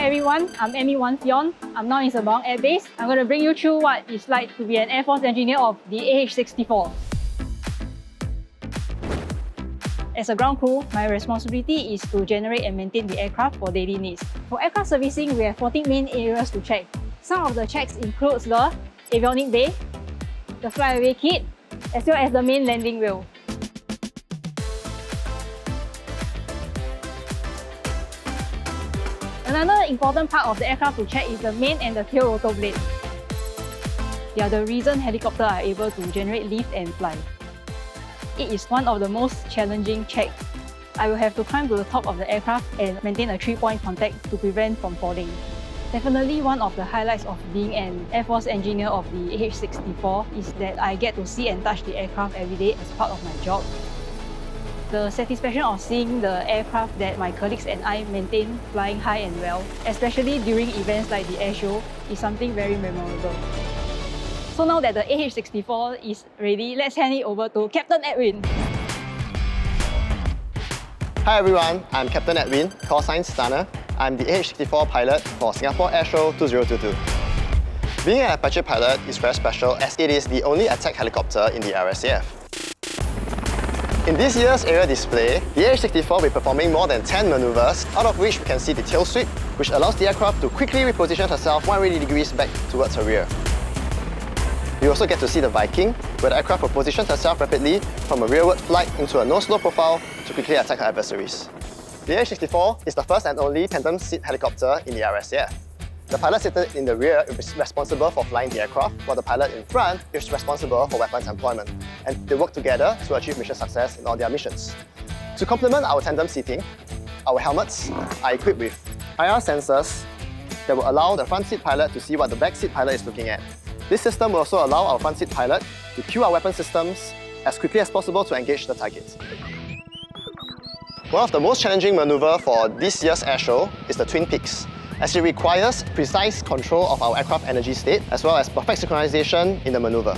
Hi everyone, I'm Amy Wan Sion. I'm now in Sembawang Air Base. I'm going to bring you through what it's like to be an Air Force engineer of the AH-64. As a ground crew, my responsibility is to generate and maintain the aircraft for daily needs. For aircraft servicing, we have 14 main areas to check. Some of the checks include the avionics bay, the flyaway kit, as well as the main landing wheel. Another important part of the aircraft to check is the main and the tail rotor blade. They are the reason helicopters are able to generate lift and fly. It is one of the most challenging checks. I will have to climb to the top of the aircraft and maintain a 3-point contact to prevent from falling. Definitely one of the highlights of being an Air Force engineer of the AH-64 is that I get to see and touch the aircraft every day as part of my job. The satisfaction of seeing the aircraft that my colleagues and I maintain flying high and well, especially during events like the Airshow, is something very memorable. So now that the AH-64 is ready, let's hand it over to Captain Edwin. Hi everyone, I'm Captain Edwin, call sign Stunner. I'm the AH-64 pilot for Singapore Airshow 2022. Being an Apache pilot is very special as it is the only attack helicopter in the RSAF. In this year's aerial display, the AH-64 will be performing more than 10 maneuvers, out of which we can see the tail sweep, which allows the aircraft to quickly reposition herself 180 degrees back towards her rear. We also get to see the Viking, where the aircraft will position herself rapidly from a rearward flight into a no-slow profile to quickly attack her adversaries. The AH-64 is the first and only tandem seat helicopter in the RSAF. The pilot seated in the rear is responsible for flying the aircraft, while the pilot in front is responsible for weapons employment, and they work together to achieve mission success in all their missions. To complement our tandem seating, our helmets are equipped with IR sensors that will allow the front seat pilot to see what the back seat pilot is looking at. This system will also allow our front seat pilot to cue our weapon systems as quickly as possible to engage the target. One of the most challenging maneuvers for this year's airshow is the Twin Peaks, as it requires precise control of our aircraft energy state as well as perfect synchronization in the maneuver.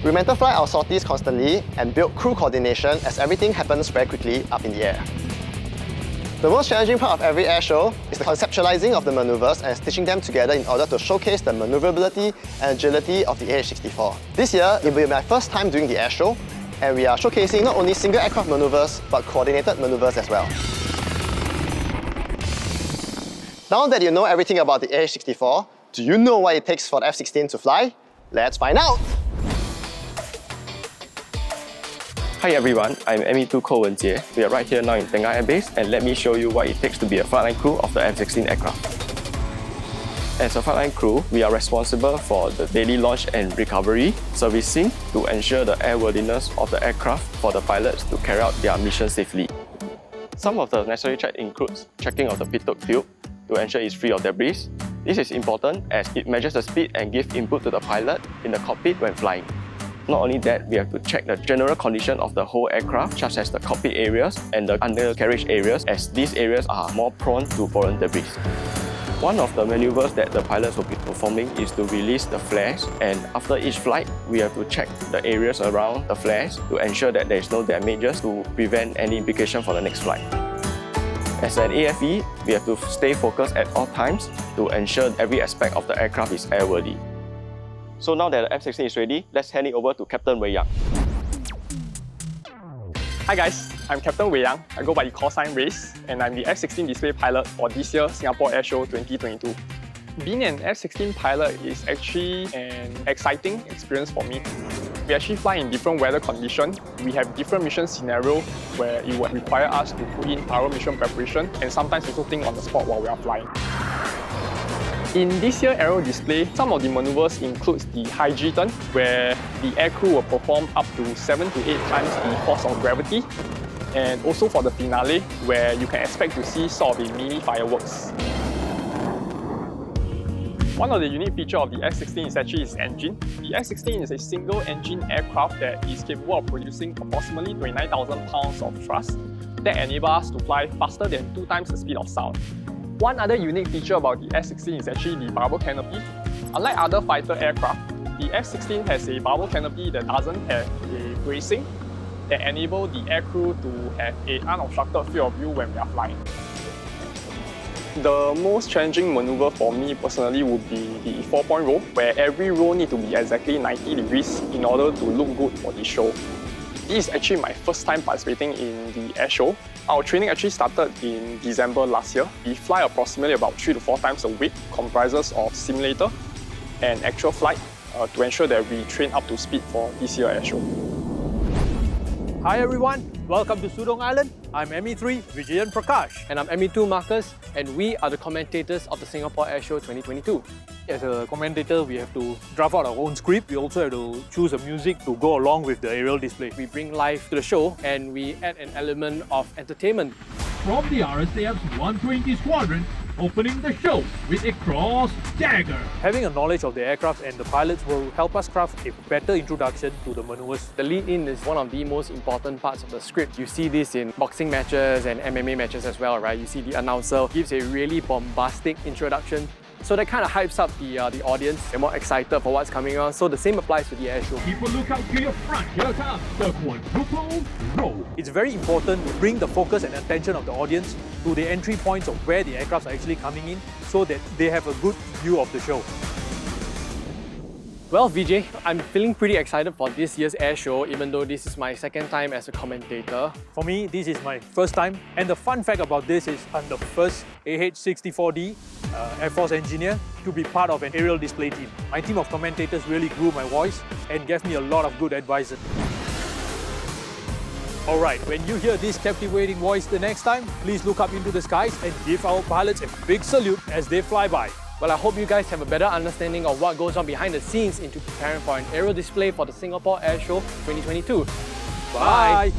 We mental fly our sorties constantly and build crew coordination as everything happens very quickly up in the air. The most challenging part of every airshow is the conceptualizing of the maneuvers and stitching them together in order to showcase the maneuverability and agility of the AH-64. This year, it will be my first time doing the airshow, and we are showcasing not only single aircraft maneuvers, but coordinated maneuvers as well. Now that you know everything about the AH-64, do you know what it takes for the F-16 to fly? Let's find out! Hi everyone, I'm ME2 Ko Wen-jie. We are right here now in Tengah Air Base, and let me show you what it takes to be a frontline crew of the F-16 aircraft. As a frontline crew, we are responsible for the daily launch and recovery, servicing to ensure the airworthiness of the aircraft for the pilots to carry out their mission safely. Some of the necessary checks includes checking of the pitot tube to ensure it's free of debris. This is important as it measures the speed and gives input to the pilot in the cockpit when flying. Not only that, we have to check the general condition of the whole aircraft, such as the cockpit areas and the undercarriage areas, as these areas are more prone to foreign debris. One of the maneuvers that the pilots will be performing is to release the flares, and after each flight, we have to check the areas around the flares to ensure that there is no damages to prevent any implication for the next flight. As an AFE, we have to stay focused at all times to ensure every aspect of the aircraft is airworthy. So now that the F-16 is ready, let's hand it over to Captain Wei Yang. Hi guys, I'm Captain Wei Yang. I go by the call sign Race, and I'm the F-16 display pilot for this year's Singapore Airshow 2022. Being an F-16 pilot is actually an exciting experience for me. We actually fly in different weather conditions. We have different mission scenarios where it would require us to put in thorough mission preparation and sometimes also think on the spot while we are flying. In this year's aero display, some of the maneuvers includes the high G turn, where the aircrew will perform up to 7 to 8 times the force of gravity, and also for the finale, where you can expect to see sort of a mini fireworks. One of the unique features of the F-16 is actually its engine. The F-16 is a single-engine aircraft that is capable of producing approximately 29,000 pounds of thrust that enable us to fly faster than 2 times the speed of sound. One other unique feature about the F-16 is actually the bubble canopy. Unlike other fighter aircraft, the F-16 has a bubble canopy that doesn't have a bracing that enable the aircrew to have an unobstructed field of view when we are flying. The most challenging maneuver for me personally would be the 4-point roll, where every roll needs to be exactly 90 degrees in order to look good for the show. This is actually my first time participating in the air show. Our training actually started in December last year. We fly approximately about 3 to 4 times a week, comprises of simulator and actual flight to ensure that we train up to speed for this year's air show. Hi everyone, welcome to Sudong Island. I'm ME3 Vijayan Prakash. And I'm ME2 Marcus, and we are the commentators of the Singapore Airshow 2022. As a commentator, we have to draft out our own script. We also have to choose a music to go along with the aerial display. We bring life to the show and we add an element of entertainment. From the RSAF's 120 Squadron, opening the show with a cross dagger. Having a knowledge of the aircraft and the pilots will help us craft a better introduction to the maneuvers. The lead-in is one of the most important parts of the script. You see this in boxing matches and MMA matches as well, right? You see the announcer gives a really bombastic introduction. So that kind of hypes up the audience. They're more excited for what's coming on. So the same applies to the air show. Keep a lookout to your front. Here comes the quadruple roll. It's very important to bring the focus and attention of the audience to the entry points of where the aircraft are actually coming in so that they have a good view of the show. Well, Vijay, I'm feeling pretty excited for this year's air show, even though this is my second time as a commentator. For me, this is my first time. And the fun fact about this is I'm the first AH-64D Air Force engineer to be part of an aerial display team. My team of commentators really grew my voice and gave me a lot of good advice. Alright, when you hear this captivating voice the next time, please look up into the skies and give our pilots a big salute as they fly by. Well, I hope you guys have a better understanding of what goes on behind the scenes into preparing for an aerial display for the Singapore Airshow 2022. Bye!